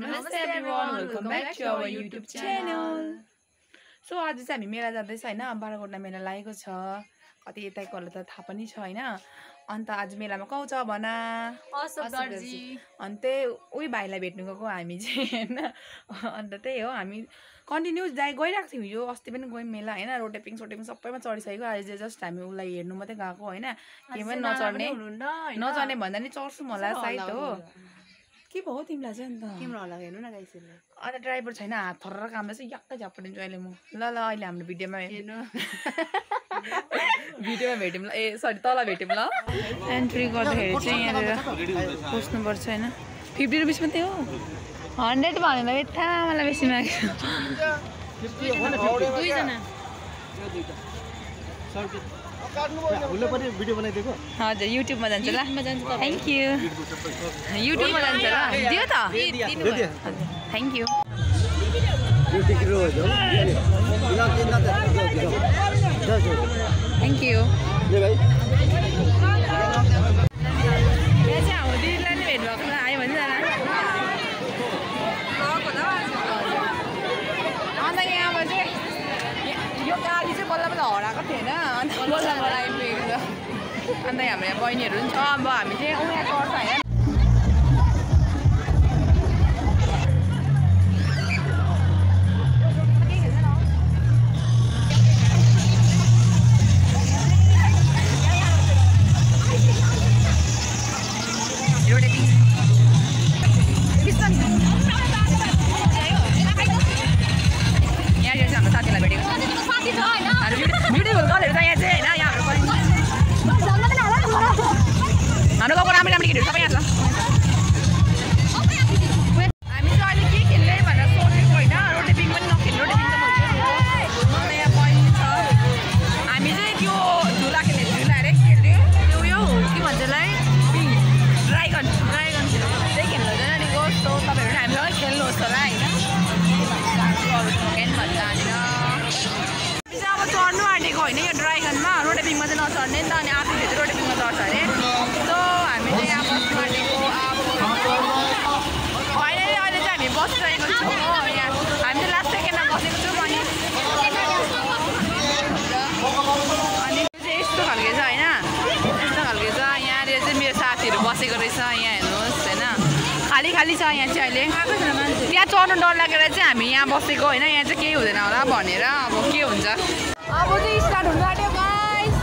Namaste everyone, welcome back to our YouTube channel. So आज चाहिँ हामी मेला जाँदैछ हैन बाराकोटमा मेला लागेको छ कति यताकोहरुलाई त थाहा पनि छ हैन अन्त आज मेलामा को छ भना असदरजी अन्त उही भाइलाई भेट्नु गएको हामी चाहिँ हैन अन्त त्यही हो हामी कन्टिन्यू गइराख्थ्यौं हिजो अस्ति पनि गयौं मेला हैन रोटेपिङ सबैमा चढिसकेको आज जस्ट हामी उलाई हेर्नु मात्रै गएको हैन के पनि नचढ्ने भन्दा नि चढ्छु मलाई साइड हो के भयो तिमीलाई चाहिँ अन्त तिम्रो होला हेर्नु न गाइसले अन्त ड्राइभर छैन हात थर्र कामले चाहिँ यक्कै झपडिन्छु अहिले म ल अहिले हाम्रो भिडियोमा हेर्नु भिडियोमा भेट्यौं ल ए सरी तल भेट्यौं ल एन्ट्री गर्दाखेरि चाहिँ यहाँ पस्नु पर्छ हैन 50 रुपैयाँ मात्रै हो 100 भनेर यता मलाई बेसी माग्यो दुई जना हुले पनि भिडियो बनाइदिएको हजुर युट्युबमा जान्छ ल थ्यांक यू युट्युबमा जान्छ ल दियो त हजुर थ्यांक यू थ्यांक यू ले भाइ यहाँ चाहिँ हाम्रो दिदीलाई नि भेट भएको आयो भने जाना अन्त यहाँबाट चाहिँ यो गाडी चाहिँ बल्ल बल्ल हराएको थियो हैन अन्त बल्ल बल्ल आइपुगेको छ अन्त हाम्रो यहाँ बहिनीहरू पनि छ अब हामी चाहिँ उहाँ चढ्छ हैन हाम्रो गाउँको राम्रो राम्रो केटीहरू सबै यहाँ छ हामी चाहिँ अहिले के खेल्ने भनेर सोचेको होइन रोटेपिङ पनि नखेल्ने रोटेपिङ त मलाई यहाँ बहिनी छ हामी चाहिँ त्यो झुला खेल्ने झुला अरे खेल्ने त्यो उयो के भन्छ त्यसलाई ड्राइगन त्यही खेल्नु हुँदैन नि गो सो तपाईँहरू हामीलाई खेल्नुहोस् होला होइन भन्छ हामीलाई अब चढ्नु आँटेको होइन यो ड्राइगनमा रोटेपिङमा चाहिँ नचढ्ने नि त अनि आफूले चाहिँ रोटेपिङमा चढ्छ अरे सो हामी चाहिँ यहाँ बस्नु आँटेको अब अहिले चाहिँ हामी बसिरहेको छौँ हो यहाँ हामी चाहिँ लास्ट सेकेन्डमा बसेको छौँ अनि चाहिँ यस्तो खालको छ होइन यस्तो खालको छ यहाँनिर चाहिँ मेरो साथीहरू बसेको रहेछ यहाँ हेर्नुहोस् होइन खाली खाली छ यहाँ चाहिँ अहिले त्यहाँ चढ्नु डर लागेर चाहिँ हामी यहाँ बसेको होइन यहाँ चाहिँ केही हुँदैन होला भनेर अब के हुन्छ अब चाहिँ स्टार्ट हुनु आँट्यो गाइस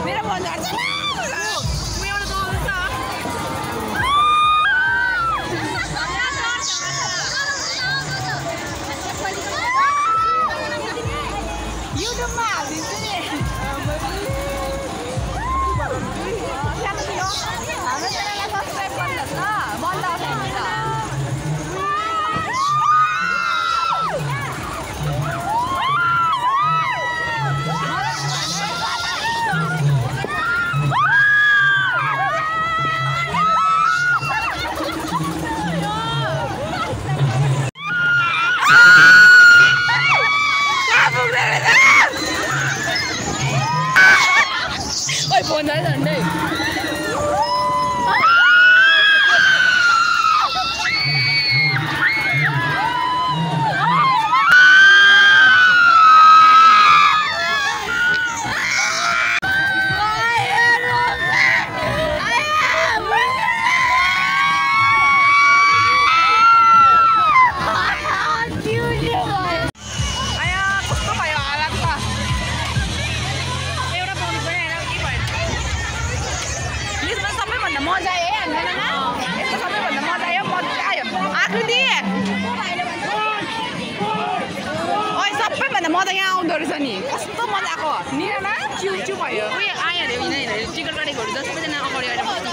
मेरो फोन झार्छ युट्युबमा हालिदिन्छु नि हाम्रो च्यानललाई सब्सक्राइब गर्नुहोस् ल बन्द आउँछ फोन झन्डै मजा आयो है यस्तो सबैभन्दा मजा आयो आकृति सबैभन्दा मजा यहाँ आउँदो रहेछ नि कस्तो मजाको निरामा चिउ भयो उयो आयो अरे यिनीहरू टिकट काटेकोहरू त सबैजना अगाडि आएर बस्नु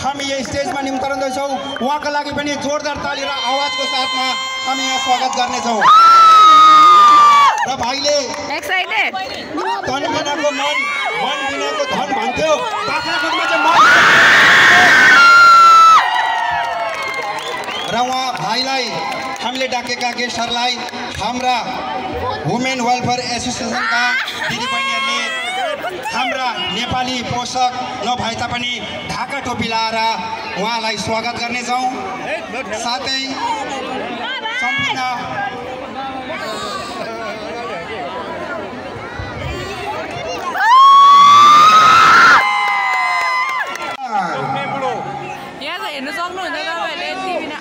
हामी यही स्टेजमा निम्ताउँदैछौँ उहाँका लागि पनि जोरदार ताली र आवाजको साथमा हामी यहाँ स्वागत गर्नेछौँ र भाइले एक्साइटेड धन बिनाको मन बिनाको धन भन्थ्यो बाख्राकोटमा चाहिँ र उहाँ भाइलाई हामीले डाकेका गेस्टहरूलाई हाम्रा वुमेन वेलफेयर एसोसिएसनका दिदीबहिनीहरूले हाम्रा नेपाली पोषक नभए तापनि ढाका टोपी लाएर उहाँलाई स्वागत गर्नेछौँ। साथै सम्पूर्ण हेर्नु सक्नुहुन्छ तपाईँहरूले टिभीमा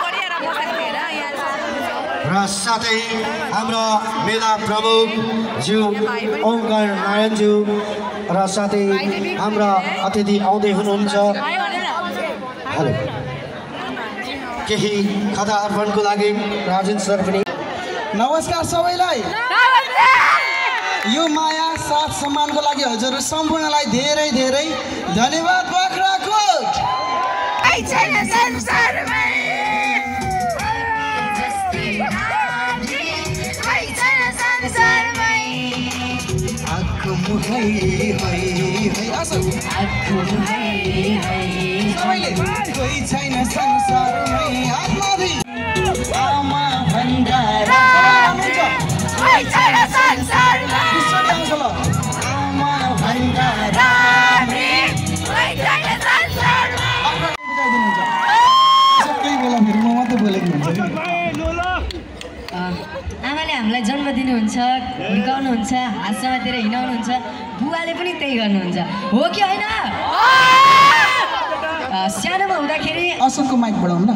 गरिएर बसेको थिएन र साथै हाम्रो मेला प्रमुख ज्यू ओमकार नारायणज्यू र साथै हाम्रा अतिथि आउँदै हुनुहुन्छ। हेलो केही कथा अर्पणको लागि राजेन सर पनि। नमस्कार सबैलाई। यो माया साथ सम्मानको लागि हजुरहरू सम्पूर्णलाई धेरै धेरै धन्यवाद। बाख्राकोट कोही छैन संसारमै आत्माधि आमा भण्डारा आमा भण्डारा आमाले हामीलाई जन्म दिनुहुन्छ, हुर्काउनुहुन्छ, हात समातेर हिँडाउनुहुन्छ, बुवाले पनि त्यही गर्नुहुन्छ हो कि होइन? सानोमा हुँदाखेरि असलको माइक बढाउनु न।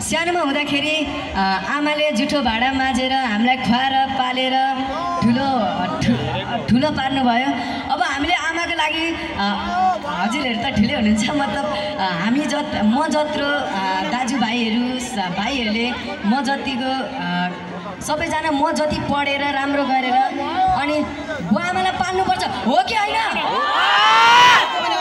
सानोमा हुँदाखेरि आमाले जुठो भाँडा माझेर हामीलाई खुवाएर पालेर ठुलो पार्नुभयो। अब हामीले आमाको लागि हजुरहरू त ठुलै हुनुहुन्छ, मतलब म जत्रो भाइहरूले म जतिको सबैजना म जति पढेर राम्रो गरेर अनि बुवा आमालाई पाल्नुपर्छ हो कि होइन?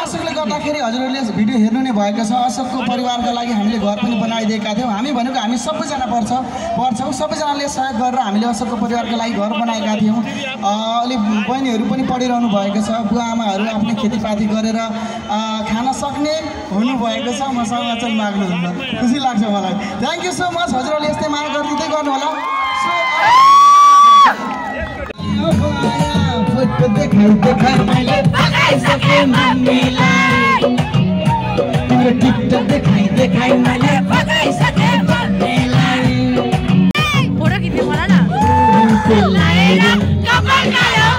अशोकले गर्दाखेरि हजुरहरूले भिडियो हेर्नु नै भएको छ। अशोकको परिवारका लागि हामीले घर पनि बनाइदिएका थियौँ। हामी भनेको हामी सबैजना पढ्छौँ, सबैजनाले सहयोग गरेर हामीले अशोकको परिवारको लागि घर बनाएका थियौँ। अलि बहिनीहरू पनि पढिरहनु भएको छ, बुवा आमाहरू आफ्नै खेतीपाती गरेर खान सक्ने हुनुभएको छ। मसँग चाहिँ माग्नुहुन्न, खुसी लाग्छ मलाई। Thank you so much. हजुरहरूले यस्तै माया गरिदिँदै गर्नु होला। देखाइ मैले पकाइसके मम्मीलाई, तिम्रो टिकटक देखाइ मैले पकाइसके मम्मीलाई। फोटो खिच्नु होला न लाएर कपाल कालो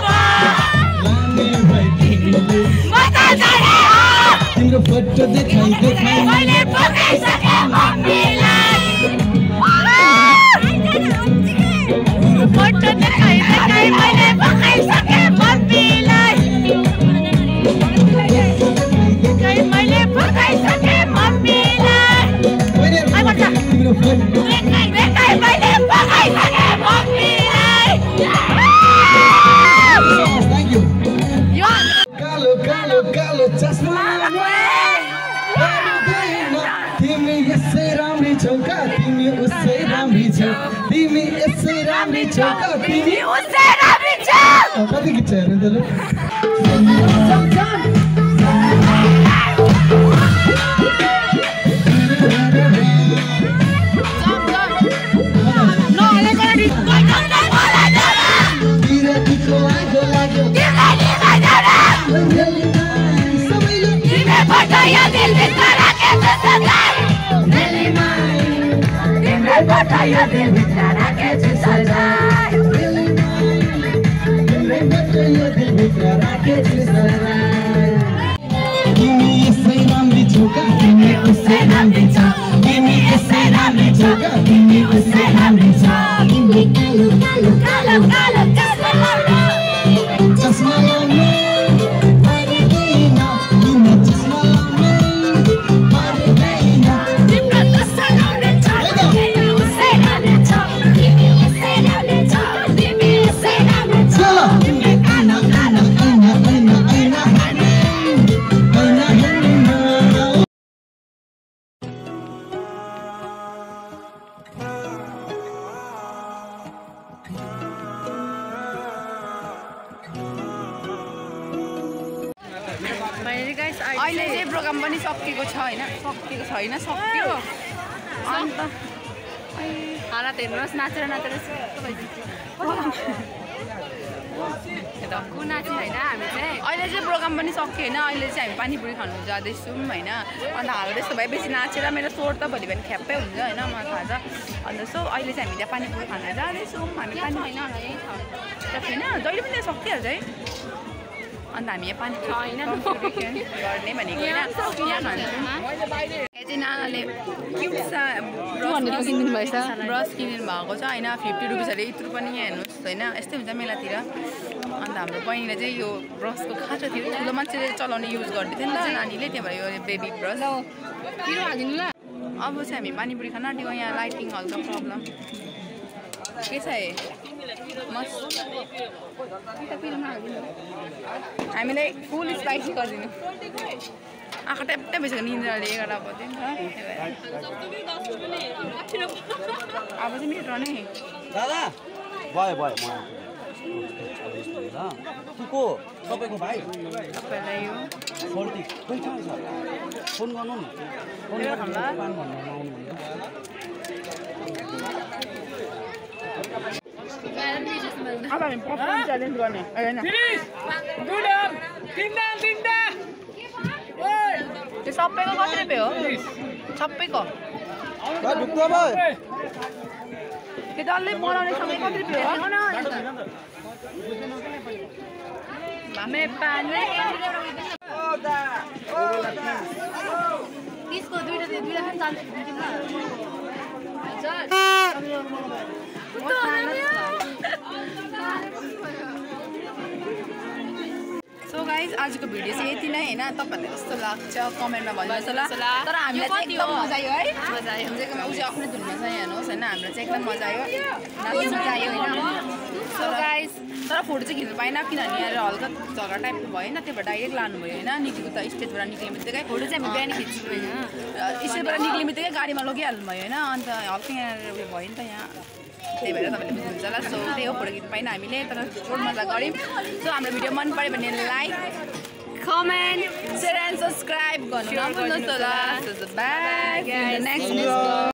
तिम्रो फोटो देखाइ मैले पकाइसके मम्मीलाई। फोटो देखाइ मैले पकाइसके मम्मीलाई। मैले पकाइसके मम्मीलाई। तिम्रो फोटो देखाइ मैले पकाइसके मम्मीलाई। Thank you. कालो कालो कालो चस्मा तिमी यसै राम्री छौ का, तिमी उसै राम्री छौ, तिमी यसै राम्री छौ का, तिमी उसै राम्री छौ। कति गीत छ हेर्नु त लु। तिमी यसै राम्री छौ का, तिमी उसै राम्री छौ, तिमी यसै राम्री छौ का, तिमी उसै राम्री छौ। तिमी कालो कालो कालो कालो चस्मा लाउने पर्दैन, तिमी चस्मा लाउने पर्दैन। तिम्रो कस्तो लाउने छ, तिमी उसै राम्री छौ, तिमी उसै राम्री छौ, तिमी उसै राम्री छौ। तिमी कालो कालो गाइस अहिले चाहिँ प्रोग्राम पनि सकिएको छ हैन सक्यो अन्त हालत हेर्नुहोस् नाचेर को नाच्ने होइन हामी चाहिँ अहिले चाहिँ प्रोग्राम पनि सक्यो होइन अहिले चाहिँ हामी पानीपुरी खानु जाँदैछौँ होइन अन्त हाल त्यस्तो भए बेसी नाचेर मेरो स्वर त भोलि बिहान ख्याप्पै हुन्छ होइन मलाई थाहा छ अन्त सो अहिले चाहिँ हामी त्यहाँ पानीपुरी खानु जाँदैछौँ हामी पानी होइन छैन जहिले पनि त्यहाँ सकिहाल्छ है अन्त हामी यहाँ पानी गर्ने भनेको होइन यहाँ खान्छौँ यहाँ चाहिँ नानाले क्युट ब्रस किनिदिनु भएको छ होइन 50 रुपिसहरू यत्रो पनि यहाँ हेर्नुहोस् होइन यस्तै हुन्छ मेलातिर अन्त हाम्रो बहिनीले चाहिँ यो ब्रसको खाँचो थियो ठुलो मान्छेले चलाउने युज गर्दै थियो नि त नानीले त्यही भएर यो बेबी ब्रस अब चाहिँ हामी पानीपुरी खान आँट्यौँ यहाँ लाइटिङ हल्का प्रब्लम के छ हामीलाई फुल स्पाइसी गरिदिनु आँखा ट्याप्टै भइसक्यो निन्द्राले 11 बज्यो नि त अब चाहिँ मेरो नै दादा भयो को तपाईँको भाइ तपाईँलाई यो फोन गर्नु न अब हामी पपकर्न च्यालेन्ज गर्ने होइन त्यो सबैको कति रुपियाँ हो सबैको त्यो डल्लै बनाउने समय कति रुपियाँ हो हामी पानी त्यसको दुईटा खान सो गाइज आजको भिडियो चाहिँ यति नै होइन तपाईँहरूलाई कस्तो लाग्छ कमेन्टमा भनिदिनुहोस् होला तर हामीलाई चाहिँ एकदम मजा आयो है मजा आयो उसले आफ्नै धुनमा छ हेर्नुहोस् होइन हाम्रो चाहिँ एकदम मजा आयो मजा आयो होइन सो गाइज तर फोटो चाहिँ खिच्नु पाएन किनभने यहाँ हल्का झगडा टाइपको भयो होइन त्यही भएर डाइरेक्ट लानुभयो होइन निक्लेको त स्टेजबाट निक्लिने बित्तिकै फोटो चाहिँ हामी बिहान खिच्नु होइन स्टेजबाट निक्लिने बित्तिकै गाडीमा लगिहाल्नु भयो होइन अन्त हल्का यहाँ उयो भयो नि त यहाँ त्यही भएर तपाईँले बुझ्नुहुन्छ होला सो त्यही हो फोटो खिच्नु पाएन हामीले तर बहुत मजा गऱ्यौँ सो हाम्रो भिडियो मन पऱ्यो भने like comment share and subscribe गर्नु नभुल्नुहोस् होला बाई नेक्स्ट